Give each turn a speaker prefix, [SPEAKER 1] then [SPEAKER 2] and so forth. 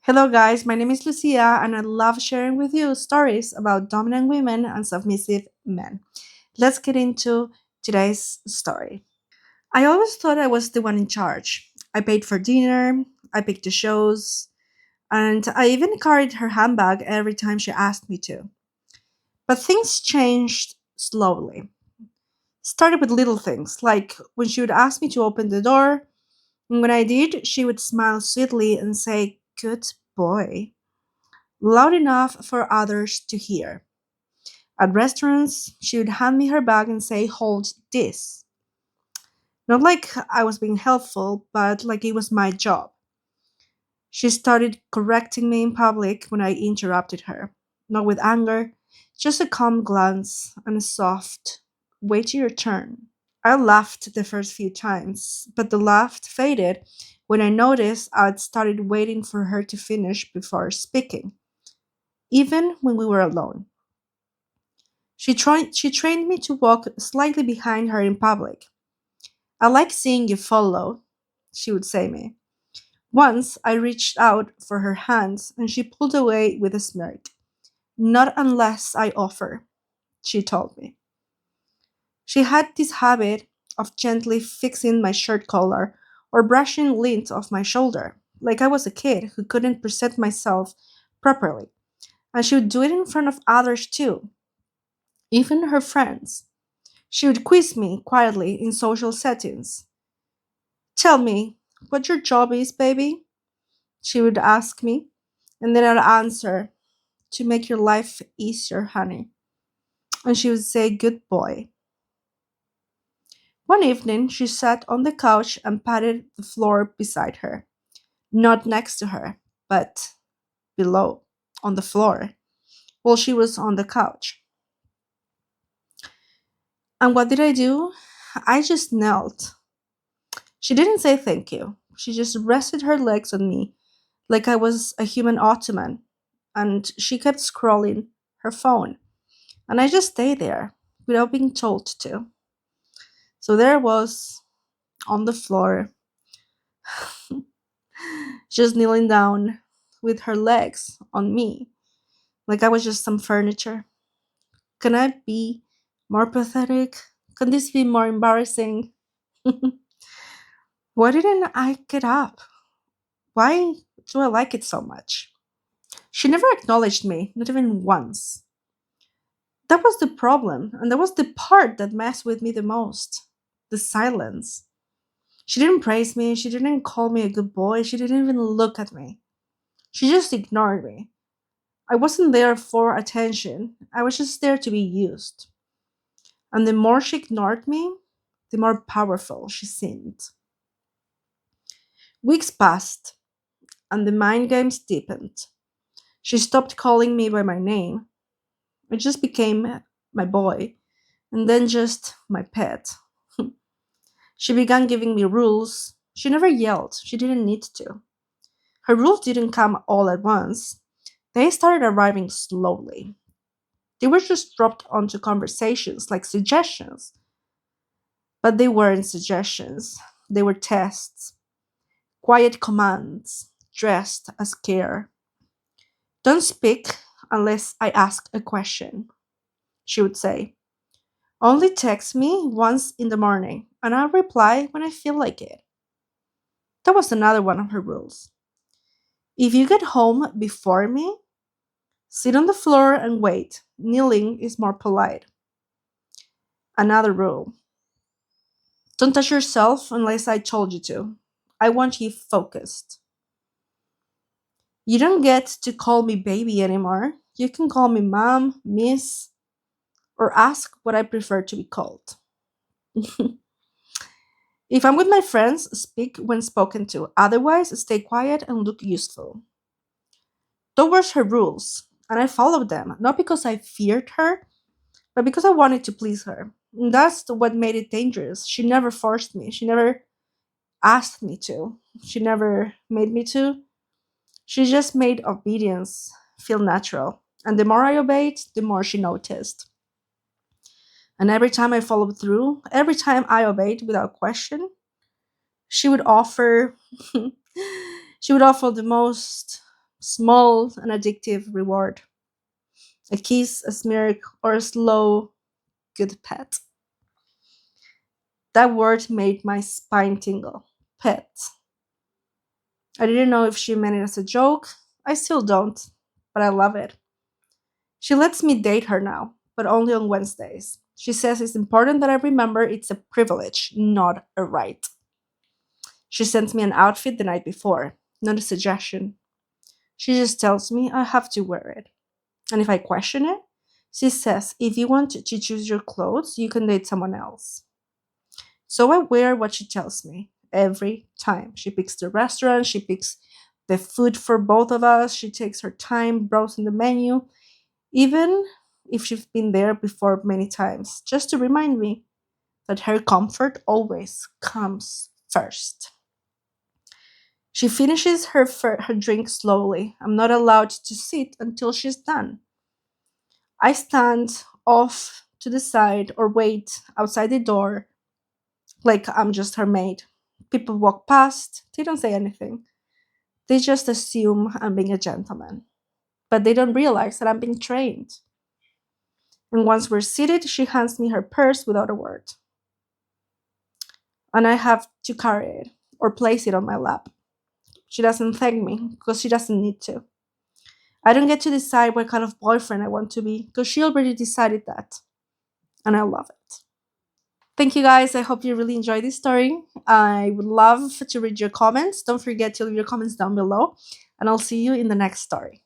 [SPEAKER 1] Hello, guys. My name is Lucia, and I love sharing with you stories about dominant women and submissive men. Let's get into today's story. I always thought I was the one in charge. I paid for dinner, I picked the shows, and I even carried her handbag every time she asked me to. But things changed slowly. Started with little things, like when she would ask me to open the door, and when I did, she would smile sweetly and say, "Good boy," loud enough for others to hear. At restaurants, she would hand me her bag and say, "Hold this." Not like I was being helpful, but like it was my job. She started correcting me in public when I interrupted her. Not with anger, just a calm glance and a soft, "Wait your turn." I laughed the first few times, but the laugh faded when I noticed I'd started waiting for her to finish before speaking, even when we were alone. She trained me to walk slightly behind her in public. "I like seeing you follow," she would say me. Once I reached out for her hands and she pulled away with a smirk. "Not unless I offer," she told me. She had this habit of gently fixing my shirt collar or brushing lint off my shoulder, like I was a kid who couldn't present myself properly. And she would do it in front of others too, even her friends. She would quiz me quietly in social settings. "Tell me what your job is, baby," she would ask me, and then I'd answer, "To make your life easier, honey." And she would say, "Good boy." One evening, she sat on the couch and patted the floor beside her. Not next to her, but below, on the floor, while she was on the couch. And what did I do? I just knelt. She didn't say thank you. She just rested her legs on me like I was a human ottoman, and she kept scrolling her phone. And I just stayed there without being told to. So there I was on the floor, just kneeling down with her legs on me, like I was just some furniture. Can I be more pathetic? Can this be more embarrassing? Why didn't I get up? Why do I like it so much? She never acknowledged me, not even once. That was the problem, and that was the part that messed with me the most: the silence. She didn't praise me, she didn't call me a good boy, she didn't even look at me. She just ignored me. I wasn't there for attention, I was just there to be used. And the more she ignored me, the more powerful she seemed. Weeks passed, and the mind games deepened. She stopped calling me by my name. It just became my boy, and then just my pet. She began giving me rules. She never yelled, she didn't need to. Her rules didn't come all at once, they started arriving slowly. They were just dropped onto conversations like suggestions, but they weren't suggestions, they were tests, quiet commands dressed as care. "Don't speak unless I ask a question," she would say. "Only text me once in the morning, and I'll reply when I feel like it." That was another one of her rules. "If you get home before me, sit on the floor and wait. Kneeling is more polite." Another rule: "Don't touch yourself unless I told you to. I want you focused." "You don't get to call me baby anymore. You can call me mom, miss, or ask what I prefer to be called." "If I'm with my friends, speak when spoken to. Otherwise, stay quiet and look useful." Those were her rules, and I followed them, not because I feared her, but because I wanted to please her. And that's what made it dangerous. She never forced me. She never asked me to. She never made me to. She just made obedience feel natural. And the more I obeyed, the more she noticed. And every time I followed through, every time I obeyed without question, she would offer she would offer the most Small and addictive reward. A kiss, a smirk, or a slow, good pet. That word made my spine tingle. Pet. I didn't know if she meant it as a joke. I still don't, but I love it. She lets me date her now, but only on Wednesdays. She says it's important that I remember it's a privilege, not a right. She sends me an outfit the night before, not a suggestion. She just tells me I have to wear it. And if I question it, she says if you want to choose your clothes, you can date someone else. So I wear what she tells me every time. She picks the restaurant, she picks the food for both of us, she takes her time browsing the menu, even if she's been there before many times, just to remind me that her comfort always comes first. She finishes her drink slowly. I'm not allowed to sit until she's done. I stand off to the side or wait outside the door like I'm just her maid. People walk past, they don't say anything. They just assume I'm being a gentleman. But they don't realize that I'm being trained. And once we're seated, she hands me her purse without a word. And I have to carry it or place it on my lap. She doesn't thank me because she doesn't need to. I don't get to decide what kind of boyfriend I want to be because she already decided that. And I love it. Thank you guys. I hope you really enjoyed this story. I would love to read your comments. Don't forget to leave your comments down below. And I'll see you in the next story.